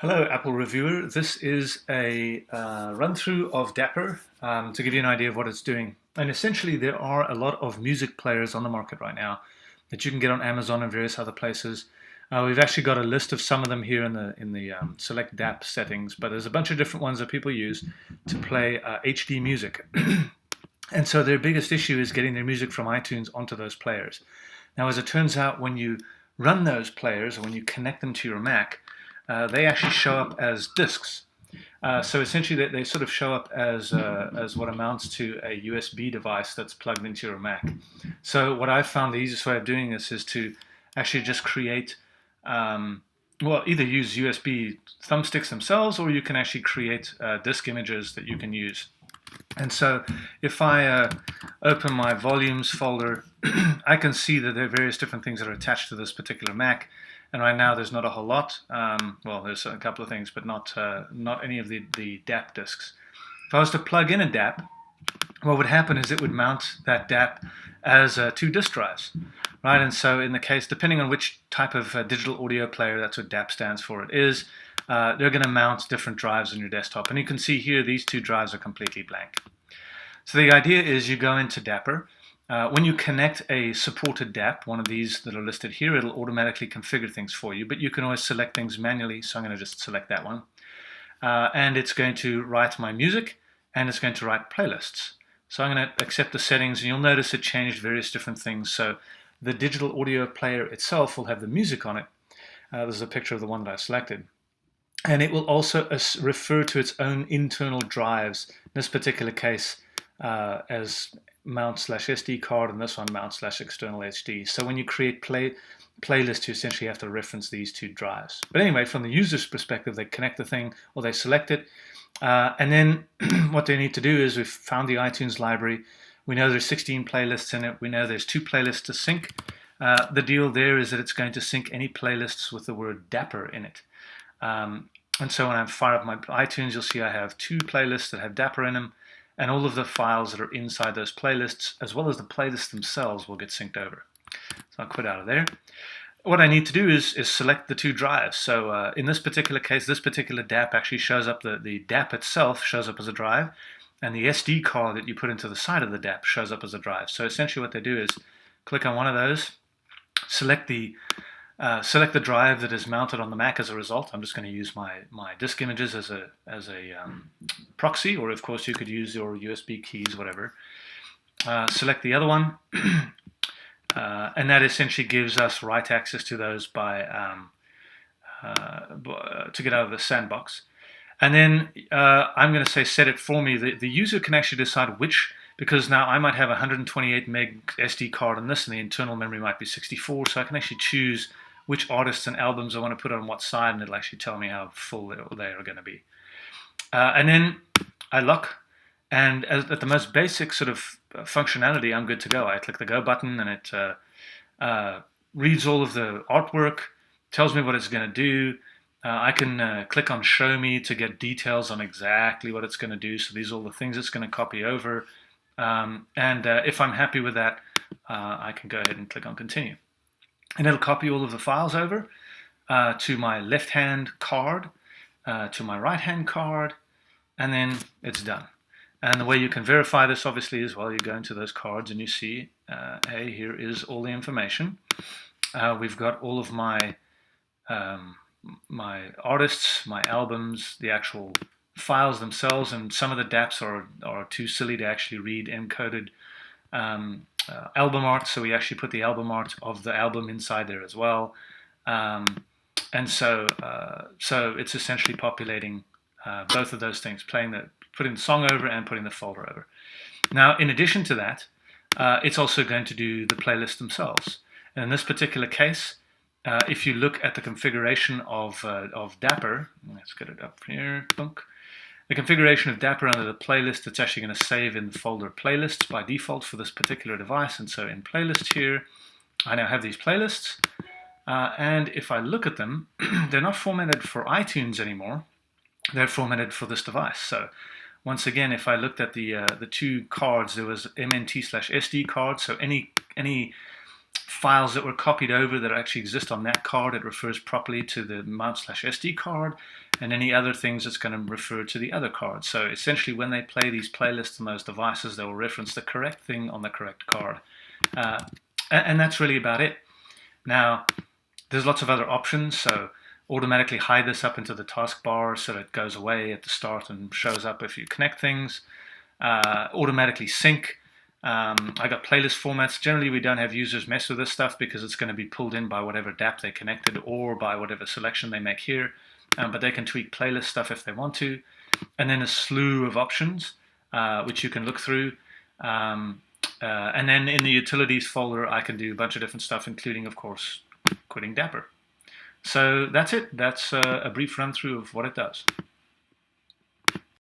Hello, Apple reviewer. This is a run-through of Dapper to give you an idea of what it's doing. And essentially, there are a lot of music players on the market right now that you can get on Amazon and various other places. We've actually got a list of some of them here in the select DAP settings, but there's a bunch of different ones that people use to play HD music. And so their biggest issue is getting their music from iTunes onto those players. Now, as it turns out, when you run those players or when you connect them to your Mac, they actually show up as disks. So essentially, they sort of show up as what amounts to a USB device that's plugged into your Mac. So what I've found the easiest way of doing this is to actually just create, well, either use USB thumbsticks themselves, or you can actually create disk images that you can use. And so if I open my volumes folder, I can see that there are various different things that are attached to this particular Mac. And right now there's not a whole lot. Well, there's a couple of things, but not any of the DAP disks. If I was to plug in a DAP, what would happen is it would mount that DAP as two disk drives, right? And so in the case, depending on which type of digital audio player, that's what DAP stands for, it is, they're going to mount different drives on your desktop. And you can see here, these two drives are completely blank. So the idea is you go into Dapper. When you connect a supported DAP, one of these that are listed here, it'll automatically configure things for you, but you can always select things manually, so I'm going to just select that one. And it's going to write my music, and it's going to write playlists. So I'm going to accept the settings, and you'll notice it changed various different things. So the digital audio player itself will have the music on it. This is a picture of the one that I selected. And it will also refer to its own internal drives, in this particular case, as mount/SD card, and this one mount/external HD. So when you create playlists, you essentially have to reference these two drives. But anyway, from the user's perspective, they connect the thing, or they select it, and then what they need to do is we've found the iTunes library. We know there's 16 playlists in it. We know there's 2 playlists to sync. The deal there is that it's going to sync any playlists with the word Dapper in it. And so when I fire up my iTunes, you'll see I have 2 playlists that have Dapper in them, and all of the files that are inside those playlists, as well as the playlists themselves, will get synced over. So I'll quit out of there. What I need to do is select the 2 drives. So in this particular case, this particular DAP actually shows up, the DAP itself shows up as a drive, and the SD card that you put into the side of the DAP shows up as a drive. So essentially what they do is click on one of those, select the drive that is mounted on the Mac as a result. I'm just going to use my disk images as a proxy, or of course you could use your USB keys, whatever. Select the other one, and that essentially gives us write access to those to get out of the sandbox. And then I'm going to say set it for me. The user can actually decide which, because now I might have a 128 meg SD card on this, and the internal memory might be 64, so I can actually choose which artists and albums I want to put on what side, and it'll actually tell me how full they are going to be. And then I lock, and at the most basic sort of functionality, I'm good to go. I click the go button, and it reads all of the artwork, tells me what it's going to do. I can click on show me to get details on exactly what it's going to do. So these are all the things it's going to copy over. And if I'm happy with that, I can go ahead and click on continue. And it'll copy all of the files over to my left-hand card, to my right-hand card, and then it's done. And the way you can verify this, obviously, is, well, you go into those cards and you see, hey, here is all the information. We've got all of my artists, my albums, the actual files themselves, and some of the DAPs are too silly to actually read encoded album art, so we actually put the album art of the album inside there as well. And so it's essentially populating both of those things, putting the song over and putting the folder over. Now, in addition to that, it's also going to do the playlists themselves. And in this particular case, if you look at the configuration of Dapper, let's get it up here, bunk. The configuration of Dapper under the playlist, it's actually going to save in the folder playlists by default for this particular device. And so in playlist here, I now have these playlists. And if I look at them, they're not formatted for iTunes anymore. They're formatted for this device. So once again, if I looked at the 2 cards, there was MNT/SD card. So any files that were copied over that actually exist on that card. It refers properly to the mount/SD card, and any other things it's going to refer to the other card. So essentially, when they play these playlists on those devices, they will reference the correct thing on the correct card. And that's really about it. Now, there's lots of other options. So automatically hide this up into the taskbar so that it goes away at the start and shows up if you connect things. Automatically sync. I got playlist formats. Generally, we don't have users mess with this stuff because it's going to be pulled in by whatever DApp they connected or by whatever selection they make here. But they can tweak playlist stuff if they want to. And then a slew of options, which you can look through. And then in the utilities folder, I can do a bunch of different stuff, including, of course, quitting Dapper. So that's it. That's a brief run through of what it does.